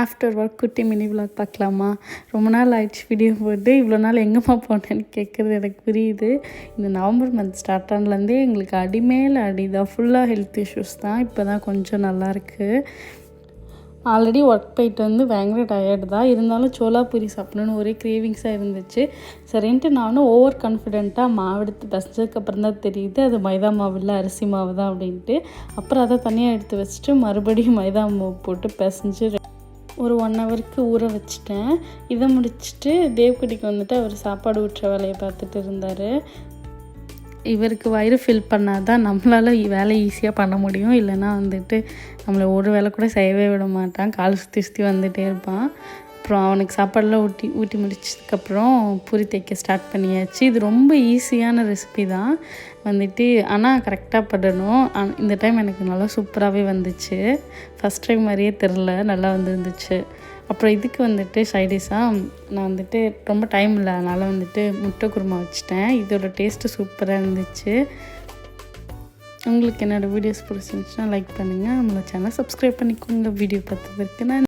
After work குட்டி mini vlog பார்க்கலாமா? ரொம்ப நாள் ஆயிடுச்சு வீடியோ போட்டு. இவ்வளோ நாள் எங்கேம்மா போனேன்னு கேட்குறது எனக்கு புரியுது. இந்த நவம்பர் மந்த் ஸ்டார்ட் ஆனதுலேருந்தே எங்களுக்கு அடி மேலே அடி தான், ஃபுல்லாக ஹெல்த் இஷ்யூஸ் தான். இப்போ தான் கொஞ்சம் நல்லாயிருக்கு. ஆல்ரெடி ஒர்க் போயிட்டு வந்து பயங்கர டயர்டு தான். இருந்தாலும் சோலாபூரி சாப்பிடணுன்னு ஒரே கிரேவிங்ஸாக இருந்துச்சு. சரின்ட்டு நானும் ஓவர் கான்ஃபிடென்ட்டாக மாவு எடுத்து பிசைஞ்சதுக்கப்புறம் தான் தெரியுது அது மைதா மாவு இல்லை, அரிசி மாவு தான் அப்படின்ட்டு. அப்புறம் அதை தனியாக எடுத்து வச்சுட்டு மறுபடியும் மைதா மாவு போட்டு பிசைஞ்சு ஒரு 1 ஹவருக்கு ஊற வச்சுட்டேன். இதை முடிச்சுட்டு தேவ்குட்டிக்கு வந்துட்டு அவர் சாப்பாடு ஊட்டுற வேலையை பார்த்துட்டு இருந்தார். இவருக்கு வயிறு ஃபில் பண்ணால் தான் நம்மளால் வேலை ஈஸியாக பண்ண முடியும். இல்லைன்னா வந்துட்டு நம்மளை ஒரு வேலை கூட செய்யவே விட மாட்டான். கால் சுற்றி சுற்றி வந்துகிட்டே இருப்பான். அப்புறம் அவனுக்கு சாப்பாடெலாம் ஊட்டி முடிச்சதுக்கப்புறம் பூரி தைக்க ஸ்டார்ட் பண்ணியாச்சு. இது ரொம்ப ஈஸியான ரெசிபி தான் வந்துட்டு, ஆனால் கரெக்டாக பண்ணணும். இந்த டைம் எனக்கு நல்லா சூப்பராகவே வந்துச்சு. ஃபஸ்ட் டைம் மாதிரியே தெரில, நல்லா வந்துருந்துச்சு. அப்புறம் இதுக்கு வந்துட்டு சைடிஷாக நான் வந்துட்டு ரொம்ப டைம் இல்லை, அதனால் வந்துட்டு முட்டை குருமா வச்சுட்டேன். இதோட டேஸ்ட்டு சூப்பராக இருந்துச்சு. உங்களுக்கு என்னோடய வீடியோஸ் பிடிச்சிருந்துச்சுன்னா லைக் பண்ணுங்கள், நம்மளோட சேனலை சப்ஸ்கிரைப் பண்ணிக்கோங்க. வீடியோ பார்த்ததுக்கு நான்